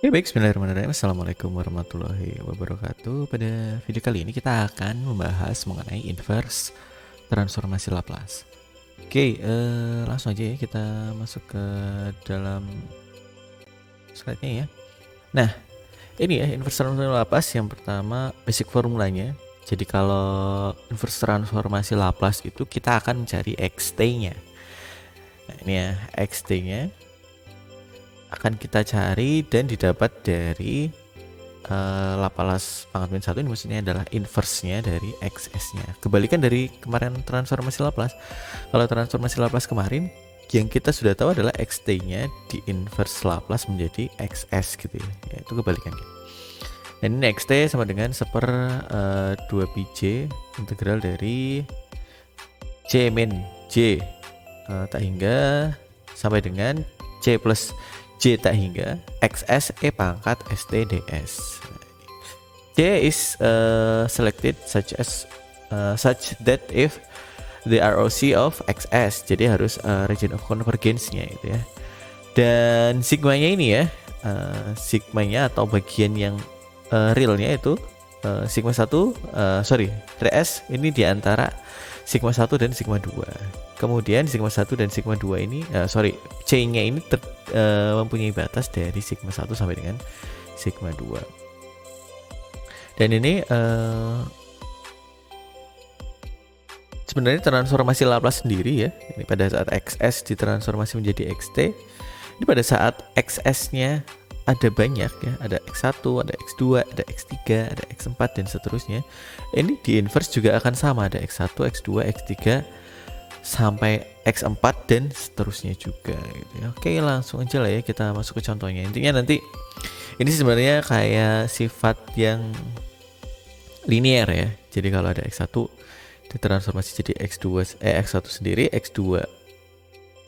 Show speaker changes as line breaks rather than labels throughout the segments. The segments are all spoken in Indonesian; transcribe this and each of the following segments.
Oke, baik, bismillahirrahmanirrahim. Assalamualaikum warahmatullahi wabarakatuh. Pada video kali ini kita akan membahas mengenai inverse transformasi Laplace. Oke, langsung aja ya kita masuk ke dalam slide-nya ya. Nah, ini ya inverse transformasi Laplace. Yang pertama basic formulanya. Jadi kalau inverse transformasi Laplace itu kita akan mencari xt-nya. Nah, ini ya xt-nya akan kita cari dan didapat dari Laplace pangkat min 1 ini maksudnya adalah inverse-nya dari XS-nya. Kebalikan dari kemarin transformasi Laplace. Kalau transformasi Laplace kemarin yang kita sudah tahu adalah XT-nya di inverse Laplace menjadi XS gitu ya. Itu kebalikannya. Dan ini XT sama dengan 2πj integral dari C min J tak hingga sampai dengan C plus J tak hingga XS E pangkat ST ds. J is selected such that if the ROC of XS, jadi harus region of convergence-nya itu ya. Dan sigmanya ini ya, sigmanya atau bagian yang realnya itu sigma 1 ds ini diantara sigma 1 dan sigma 2. Kemudian sigma 1 dan sigma 2 ini C-nya ini mempunyai batas dari sigma 1 sampai dengan sigma 2. Dan ini sebenarnya transformasi Laplace sendiri ya. Ini pada saat XS ditransformasi menjadi XT. Ini pada saat XS-nya ada banyak ya, ada X1, ada X2, ada X3, ada X4 dan seterusnya. Ini di inverse juga akan sama, ada X1, X2, X3 sampai X4 dan seterusnya juga gitu ya. Oke, langsung aja lah ya kita masuk ke contohnya. Intinya nanti ini sebenarnya kayak sifat yang linear ya. Jadi kalau ada X1 ditransformasi jadi X1 sendiri, X2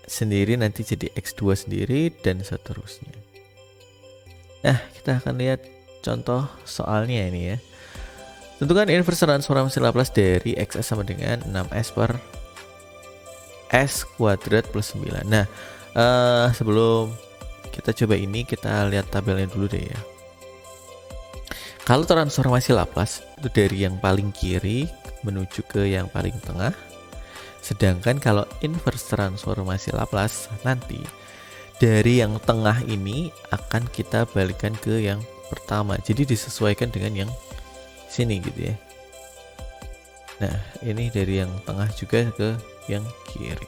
sendiri nanti jadi X2 sendiri dan seterusnya. Nah, kita akan lihat contoh soalnya ini ya. Tentukan inverse transformasi Laplace dari XS sama dengan 6S per S kuadrat plus 9. Nah, sebelum kita coba ini, kita lihat tabelnya dulu deh ya. Kalau transformasi Laplace itu dari yang paling kiri menuju ke yang paling tengah. Sedangkan kalau inverse transformasi Laplace nanti dari yang tengah ini akan kita balikan ke yang pertama. Jadi disesuaikan dengan yang sini gitu ya. Nah, ini dari yang tengah juga ke yang kiri.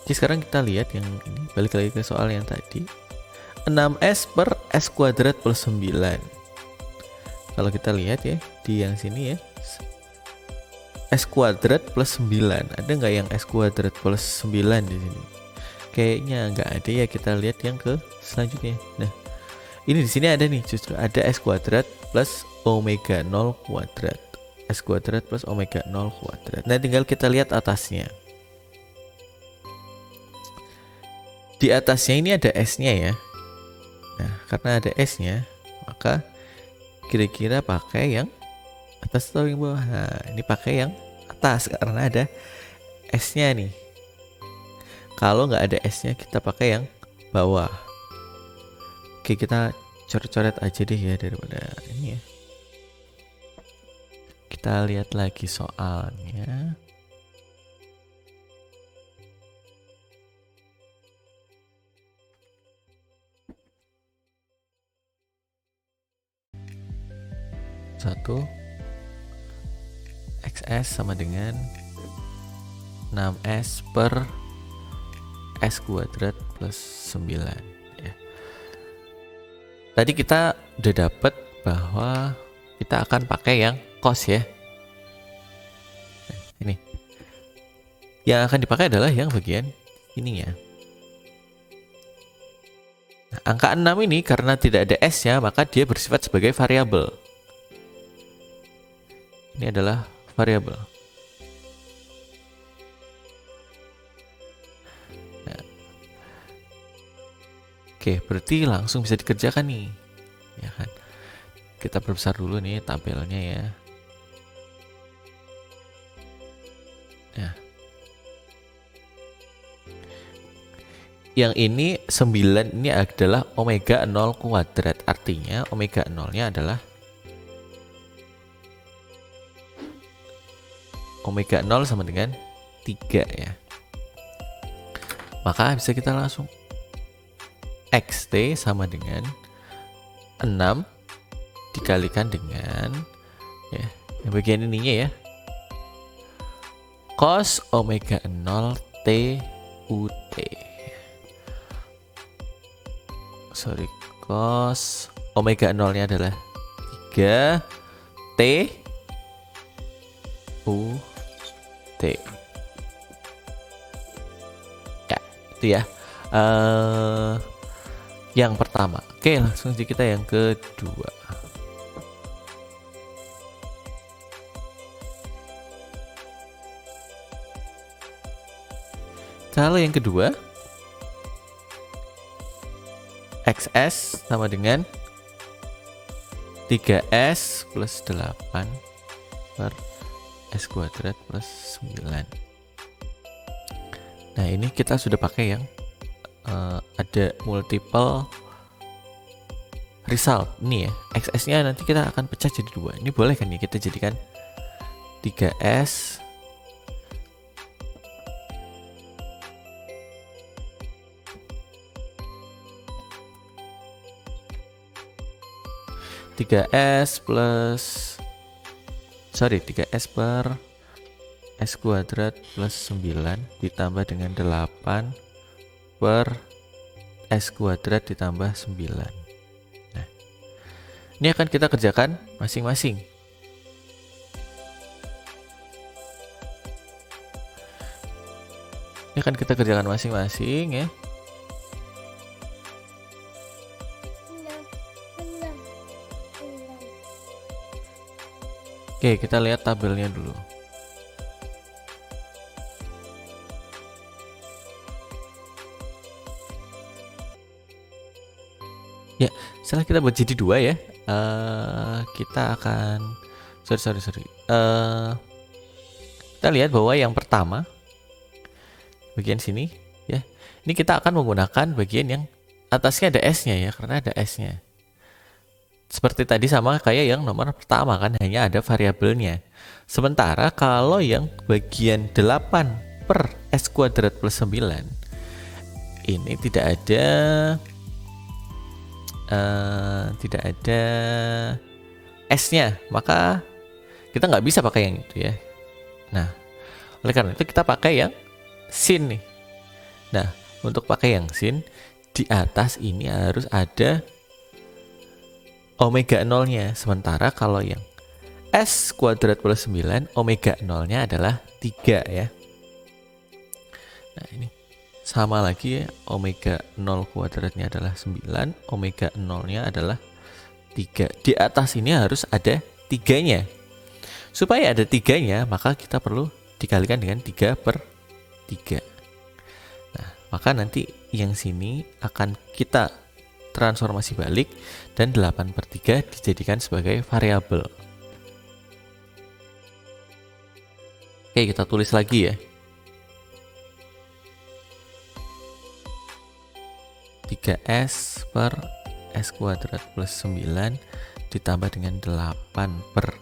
Jadi sekarang kita lihat yang ini, balik lagi ke soal yang tadi. 6S per S kuadrat plus 9. Kalau kita lihat ya, di yang sini ya, S kuadrat plus 9. Ada nggak yang S kuadrat plus 9 di sini? Kayaknya nggak ada ya, kita lihat yang ke selanjutnya. Nah, ini di sini ada nih, justru ada S kuadrat plus omega 0 kuadrat. S kuadrat plus omega 0 kuadrat. Nah, tinggal kita lihat atasnya. Di atasnya ini ada S-nya ya. Nah, karena ada S-nya, maka kira-kira pakai yang atas atau yang bawah? Nah, ini pakai yang atas karena ada S-nya nih. Kalau nggak ada S-nya, kita pakai yang bawah. Oke, kita coret-coret aja deh ya daripada ini ya. Kita lihat lagi soalnya. Satu XS sama dengan 6S per S kuadrat plus 9 ya. Tadi kita udah dapet bahwa kita akan pakai yang cos ya. Nah, ini yang akan dipakai adalah yang bagian ini ya. Nah, angka 6 ini karena tidak ada S nya, maka dia bersifat sebagai variabel. Ini adalah variabel. Oke, berarti langsung bisa dikerjakan nih, ya kan? Kita perbesar dulu nih tabelnya ya. Nah, yang ini 9 ini adalah omega 0 kuadrat. Artinya omega 0-nya adalah omega 0 sama dengan 3 ya. Maka bisa kita langsung XT sama dengan 6 dikalikan dengan ya, yang bagian ininya ya, cos omega 0 T UT. Sorry, cos omega 0-nya adalah 3 T UT. Ya, itu ya. Yang pertama. Oke, langsung aja kita yang kedua. Kalau yang kedua, XS sama dengan 3S plus 8 per S kuadrat plus 9. Nah, ini kita sudah pakai yang ada multiple result. Ini ya, XS-nya nanti kita akan pecah jadi 2. Ini boleh kan ya, kita jadikan 3S plus 3S per S kuadrat plus 9 ditambah dengan 8 per S kuadrat ditambah 9. Nah, ini akan kita kerjakan masing-masing. Ini akan kita kerjakan masing-masing ya. Oke, kita lihat tabelnya dulu. Ya, setelah kita buat jadi 2 ya, kita akan sorry. Kita lihat bahwa yang pertama bagian sini ya, ini kita akan menggunakan bagian yang atasnya ada S-nya ya, karena ada S-nya. Seperti tadi sama kayak yang nomor pertama kan, hanya ada variabelnya. Sementara kalau yang bagian 8 per S kuadrat plus 9 ini tidak ada S-nya, maka kita nggak bisa pakai yang itu ya. Nah, oleh karena itu kita pakai yang sin nih. Nah, untuk pakai yang sin, di atas ini harus ada omega 0-nya. Sementara kalau yang S kuadrat plus 9, omega 0-nya adalah 3 ya. Nah, ini sama lagi ya, omega 0 kuadratnya adalah 9, omega 0-nya adalah 3. Di atas ini harus ada 3-nya. Supaya ada 3-nya, maka kita perlu dikalikan dengan 3 per 3. Nah, maka nanti yang sini akan kita transformasi balik dan 8 per 3 dijadikan sebagai variabel. Oke, kita tulis lagi ya. 3S per S kuadrat plus 9 ditambah dengan 8 per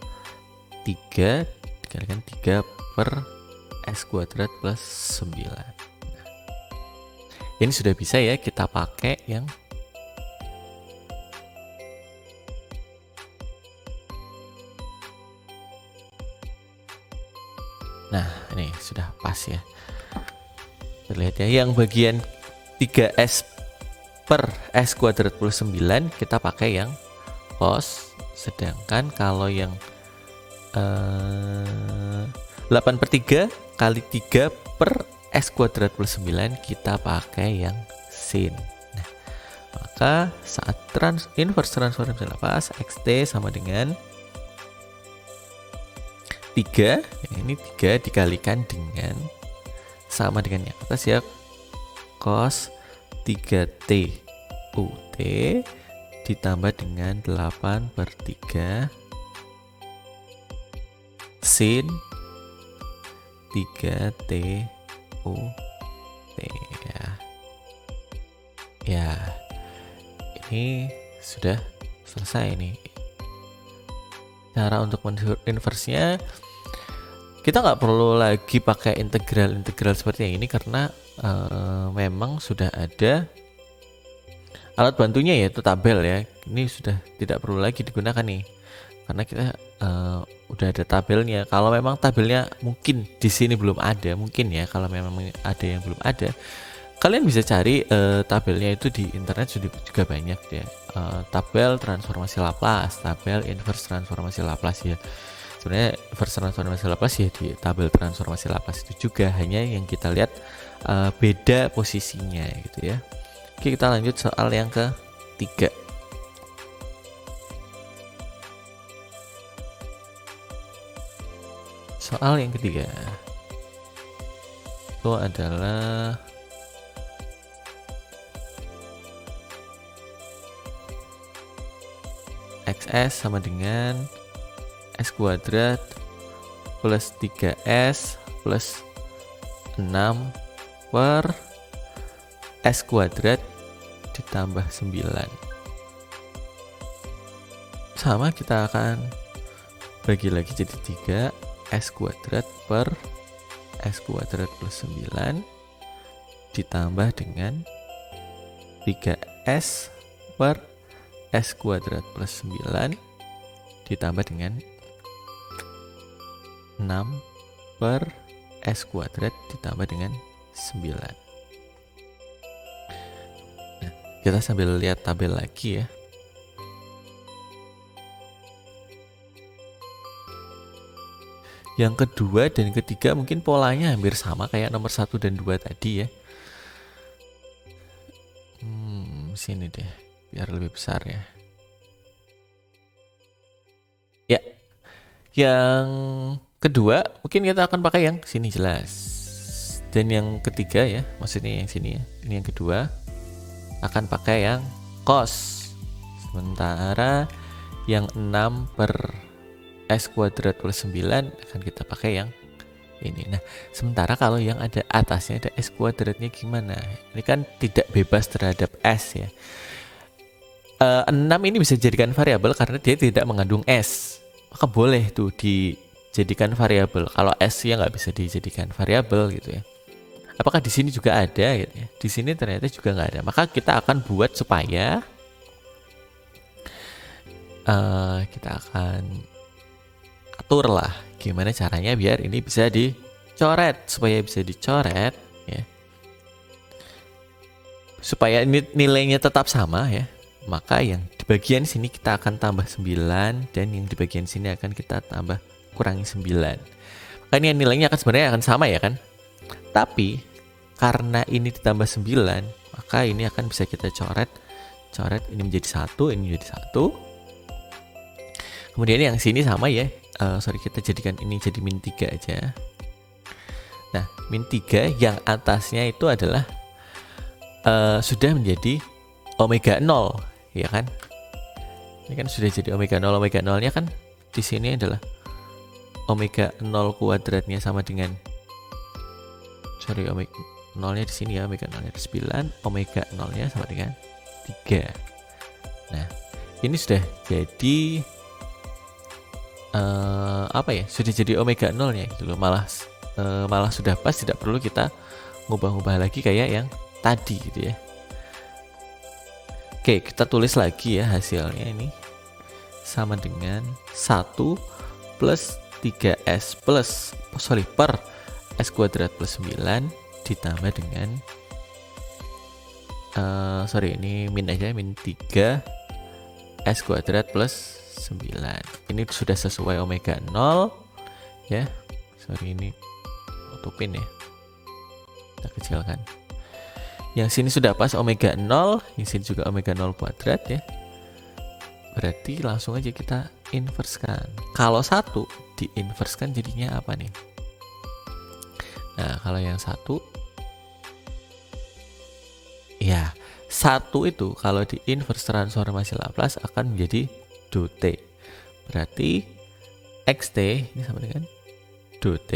3 dikalikan 3 per S kuadrat plus 9. Nah, ini sudah bisa ya kita pakai yang nah, ini sudah pas ya. Terlihat ya, yang bagian 3S per S kuadrat plus 9 kita pakai yang cos. Sedangkan kalau yang 8 per 3 kali 3 per S kuadrat plus 9 kita pakai yang sin. Nah, maka saat inverse transform pas XT sama dengan 3, ini 3 dikalikan dengan sama dengan yang atas ya, cos 3T UT ditambah dengan 8 per 3 sin 3T UT ya. Ya, ini sudah selesai nih. Cara untuk inverse-nya, kita nggak perlu lagi pakai integral seperti yang ini karena memang sudah ada alat bantunya, yaitu tabel ya. Ini sudah tidak perlu lagi digunakan nih karena kita udah ada tabelnya. Kalau memang tabelnya mungkin di sini belum ada, mungkin ya, kalau memang ada yang belum ada, kalian bisa cari tabelnya itu di internet, sudah juga banyak ya. Tabel transformasi Laplace, tabel inverse transformasi Laplace ya. Sebenarnya inverse transformasi Laplace ya di tabel transformasi Laplace itu juga, hanya yang kita lihat beda posisinya gitu ya. Oke, kita lanjut soal yang ketiga. Soal yang ketiga itu adalah XS sama dengan S kuadrat plus 3S plus 6 per S kuadrat ditambah 9. Sama, kita akan bagi lagi jadi 3, S kuadrat per S kuadrat plus 9 ditambah dengan 3S per S kuadrat plus 9 ditambah dengan 6 per S kuadrat ditambah dengan 9. Nah, kita sambil lihat tabel lagi ya. Yang kedua dan ketiga mungkin polanya hampir sama kayak nomor 1 dan 2 tadi ya. Sini deh, biar lebih besar ya. Ya, yang kedua mungkin kita akan pakai yang sini jelas. Dan yang ketiga ya, maksudnya yang sini ya, ini yang kedua akan pakai yang cos. Sementara yang 6 per S kuadrat plus 9 akan kita pakai yang ini. Nah, sementara kalau yang ada atasnya ada S kuadratnya gimana? Ini kan tidak bebas terhadap S ya. 6 ini bisa dijadikan variabel karena dia tidak mengandung S. Maka boleh tuh dijadikan variabel. Kalau S ya nggak bisa dijadikan variabel gitu ya. Apakah di sini juga ada gitu ya? Di sini ternyata juga nggak ada. Maka kita akan buat supaya kita akan atur lah gimana caranya biar ini bisa dicoret, supaya bisa dicoret ya, supaya ini nilainya tetap sama ya. Maka yang di bagian sini kita akan tambah 9 dan yang di bagian sini akan kita tambah kurangi 9. Maka ini nilainya akan sebenarnya akan sama ya kan, tapi karena ini ditambah 9 maka ini akan bisa kita coret ini menjadi 1, ini menjadi 1. Kemudian yang sini sama ya, kita jadikan ini jadi min 3 aja. Nah, min 3 yang atasnya itu adalah sudah menjadi omega 0 ya kan. Ini kan sudah jadi omega 0. Omega 0 nya kan di sini adalah omega 0 kuadratnya sama dengan omega 0 nya di sini ya, omega 0 nya 9, omega 0 nya sama dengan 3. Nah, ini sudah jadi sudah jadi omega 0 nya gitu loh. Malah sudah pas, tidak perlu kita ngubah-ngubah lagi kayak yang tadi gitu ya. Oke, kita tulis lagi ya hasilnya. Ini sama dengan 1 plus 3S per S kuadrat plus 9 ditambah dengan ini min aja, min 3 S kuadrat plus 9. Ini sudah sesuai omega 0 ya. Ini tutupin ya, kita kecilkan. Yang sini sudah pas omega 0, yang sini juga omega 0 kuadrat ya. Berarti langsung aja kita inverskan. Kalau 1 diinverskan jadinya apa nih? Nah, kalau yang 1 ya, 1 itu kalau di inverse transformasi Laplace akan menjadi dot. Berarti xt ini sama dengan dot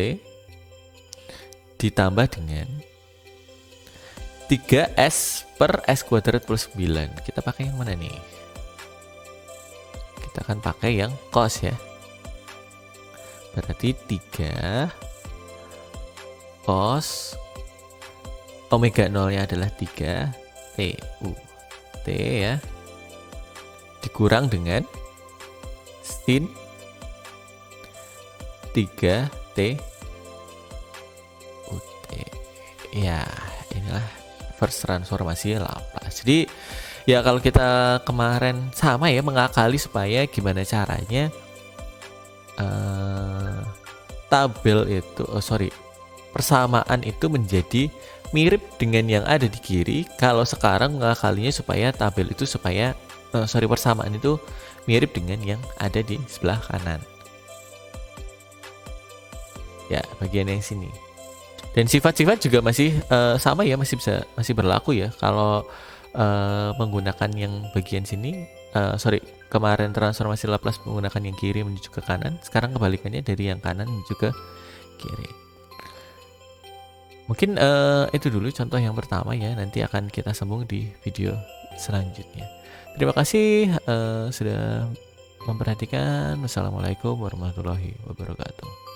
ditambah dengan 3S per S kuadrat plus 9. Kita pakai yang mana nih? Kita akan pakai yang cos ya. Berarti 3 cos omega 0 nya adalah 3 T ya, dikurang dengan sin 3 T UT. Ya, inilah first transformasi Laplace. Jadi ya kalau kita kemarin sama ya, mengakali supaya gimana caranya tabel itu persamaan itu menjadi mirip dengan yang ada di kiri. Kalau sekarang mengakalinya supaya tabel itu persamaan itu mirip dengan yang ada di sebelah kanan. Ya, bagian yang sini. Dan sifat-sifat juga masih sama ya, masih berlaku ya. Kalau menggunakan yang bagian sini, kemarin transformasi Laplace menggunakan yang kiri menuju ke kanan, sekarang kebalikannya dari yang kanan menuju ke kiri. Mungkin itu dulu contoh yang pertama ya, nanti akan kita sambung di video selanjutnya. Terima kasih sudah memperhatikan. Wassalamualaikum warahmatullahi wabarakatuh.